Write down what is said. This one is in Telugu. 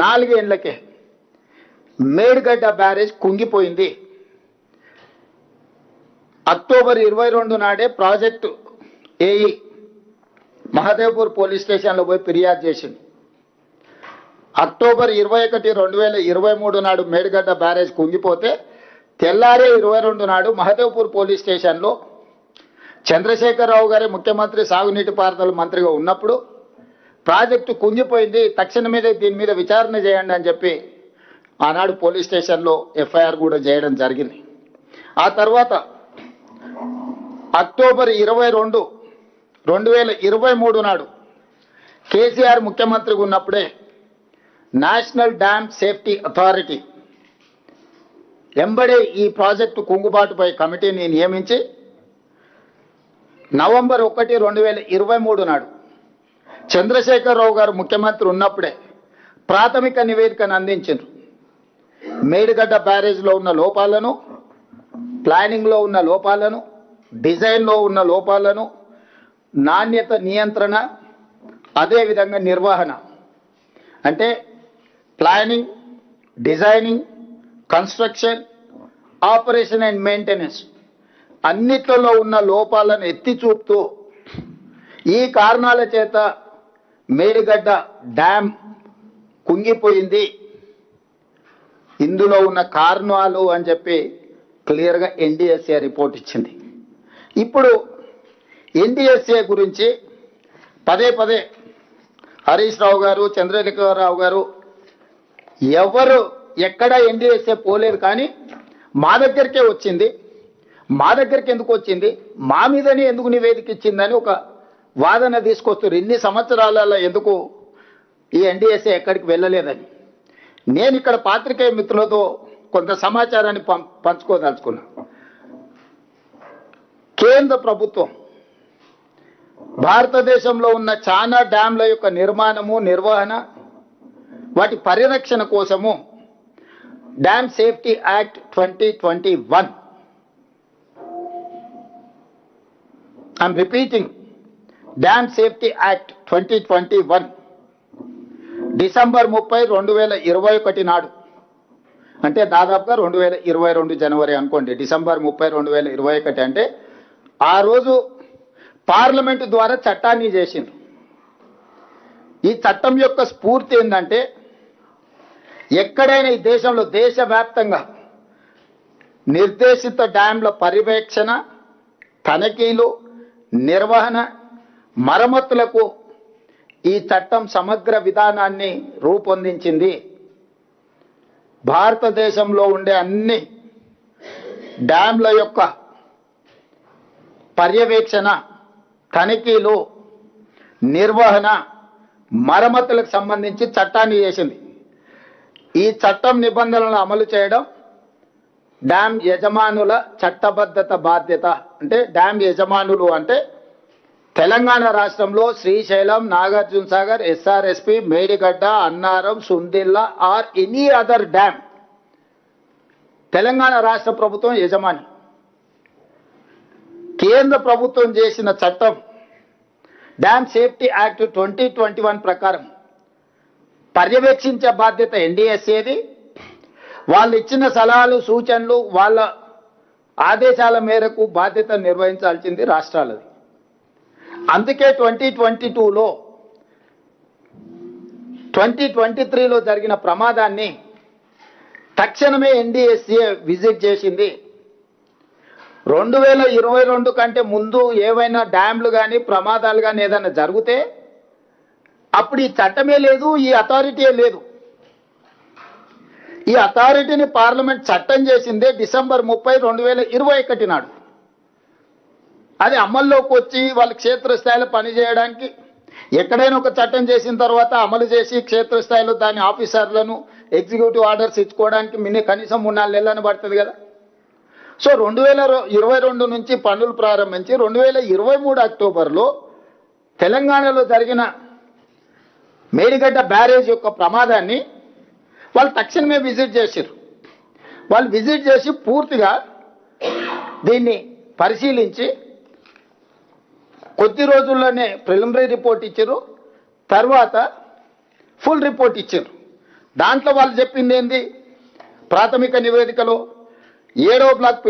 4 ఏళ్లకే మేడిగడ్డ బ్యారేజ్ కుంగిపోయింది. అక్టోబర్ 22 నాడే ప్రాజెక్టు ఏఈ మహదేవ్పూర్ పోలీస్ స్టేషన్లో పోయి ఫిర్యాదు చేసింది. అక్టోబర్ 21, 2023 నాడు మేడిగడ్డ బ్యారేజ్ కుంగిపోతే తెల్లారే 22 నాడు మహదేవ్పూర్ పోలీస్ స్టేషన్లో చంద్రశేఖరరావు గారి ముఖ్యమంత్రి సాగునీటి పారుదల మంత్రిగా ఉన్నప్పుడు ప్రాజెక్టు కుంగిపోయింది, తక్షణమే దీని మీద విచారణ చేయండి అని చెప్పి ఆనాడు పోలీస్ స్టేషన్లో ఎఫ్ఐఆర్ కూడా చేయడం జరిగింది. ఆ తర్వాత అక్టోబర్ 22, 2023 నాడు కేసీఆర్ ముఖ్యమంత్రిగా ఉన్నప్పుడే నేషనల్ డ్యామ్ సేఫ్టీ అథారిటీ ఎంబడే ఈ ప్రాజెక్టు కుంగుబాటుపై కమిటీని నియమించి నవంబర్ 1, 2023 నాడు చంద్రశేఖరరావు గారు ముఖ్యమంత్రి ఉన్నప్పుడే ప్రాథమిక నివేదికను అందించారు. మేడిగడ్డ బ్యారేజ్లో ఉన్న లోపాలను, ప్లానింగ్లో ఉన్న లోపాలను, డిజైన్లో ఉన్న లోపాలను, నాణ్యత నియంత్రణ, అదేవిధంగా నిర్వహణ అంటే planning, designing, construction, operation and maintenance అన్నిట్లలో ఉన్న లోపాలను ఎత్తి చూపుతూ ఈ కారణాల చేత మేడిగడ్డ డ్యామ్ కుంగిపోయింది, ఇందులో ఉన్న కారణాలు అని చెప్పి క్లియర్గా ఎన్డీఎస్ఏ రిపోర్ట్ ఇచ్చింది. ఇప్పుడు ఎన్డీఎస్ఏ గురించి పదే పదే హరీష్ రావు గారు, చంద్రశేఖరరావు గారు ఎవరు ఎక్కడ ఎన్డీఎస్ఏ పోలేదు, కానీ మా దగ్గరికే వచ్చింది. మా దగ్గరికి ఎందుకు వచ్చింది, మా మీదనే ఎందుకు నివేదిక ఇచ్చిందని ఒక వాదన తీసుకొస్తారు. ఇన్ని సంవత్సరాలలో ఎందుకు ఈ ఎన్డీఎస్ఏ ఎక్కడికి వెళ్ళలేదని నేను ఇక్కడ పాత్రికేయ మిత్రులతో కొంత సమాచారాన్ని పంచుకోదలుచుకున్నా. కేంద్ర ప్రభుత్వం భారతదేశంలో ఉన్న చాలా డ్యాంల యొక్క నిర్మాణము, నిర్వహణ, వాటి పరిరక్షణ కోసము dam safety act 2021, I'm repeating, dam safety act 2021 December 30, 2021 నాడు, అంటే దాదాపుగా 2022 జనవరి అనుకోండి, డిసెంబర్ 30, 2021 అంటే ఆ రోజు పార్లమెంటు ద్వారా చట్టాన్ని చేసింది. ఈ చట్టం యొక్క స్ఫూర్తి ఏంటంటే ఎక్కడైనా ఈ దేశంలో దేశవ్యాప్తంగా నిర్దేశిత డ్యాంల పర్యవేక్షణ, తనిఖీలు, నిర్వహణ, మరమ్మతులకు ఈ చట్టం సమగ్ర విధానాన్ని రూపొందించింది. భారతదేశంలో ఉండే అన్ని డ్యాంల యొక్క పర్యవేక్షణ, తనిఖీలు, నిర్వహణ, మరమ్మతులకు సంబంధించి చట్టాన్ని చేసింది. ఈ చట్టం నిబంధనలను అమలు చేయడం డ్యామ్ యజమానుల చట్టబద్ధత బాధ్యత. అంటే డ్యామ్ యజమానులు అంటే తెలంగాణ రాష్ట్రంలో Srisailam, Nagarjuna Sagar, SRSP, Medigadda, Annaram, Sundilla or any other dam Telangana రాష్ట్ర ప్రభుత్వం యజమాని. కేంద్ర ప్రభుత్వం చేసిన చట్టం డ్యామ్ సేఫ్టీ యాక్ట్ 2021 ప్రకారం పర్యవేక్షించే బాధ్యత ఎన్డీఎస్ఏది. వాళ్ళు ఇచ్చిన సలహాలు, సూచనలు, వాళ్ళ ఆదేశాల మేరకు బాధ్యత నిర్వహించాల్సింది రాష్ట్రాలది. అందుకే 2022లో 2023లో జరిగిన ప్రమాదాన్ని తక్షణమే ఎన్డీఎస్ఏ విజిట్ చేసింది. 2022 కంటే ముందు ఏవైనా డ్యామ్లు కానీ ప్రమాదాలు కానీ ఏదైనా జరిగితే అప్పుడు ఈ చట్టమే లేదు, ఈ అథారిటీయే లేదు. ఈ అథారిటీని పార్లమెంట్ చట్టం చేసిందే డిసెంబర్ 30, 2021 నాడు. అది అమల్లోకి వచ్చి వాళ్ళు క్షేత్రస్థాయిలో పనిచేయడానికి ఎక్కడైనా ఒక చట్టం చేసిన తర్వాత అమలు చేసి క్షేత్రస్థాయిలో దాని ఆఫీసర్లను ఎగ్జిక్యూటివ్ ఆర్డర్స్ ఇచ్చుకోవడానికి కనీసం 3-4 నెలలను పడుతుంది కదా. సో 2022 నుంచి పనులు ప్రారంభించి 2023 అక్టోబర్లో తెలంగాణలో జరిగిన మేడిగడ్డ బ్యారేజ్ యొక్క ప్రమాదాన్ని వాళ్ళు తక్షణమే విజిట్ చేశారు. వాళ్ళు విజిట్ చేసి పూర్తిగా దీన్ని పరిశీలించి కొద్ది రోజుల్లోనే ప్రిలిమినరీ రిపోర్ట్ ఇచ్చారు, తర్వాత ఫుల్ రిపోర్ట్ ఇచ్చారు. దాంట్లో వాళ్ళు చెప్పింది ఏంది? ప్రాథమిక నివేదికలో 7వ బ్లాక్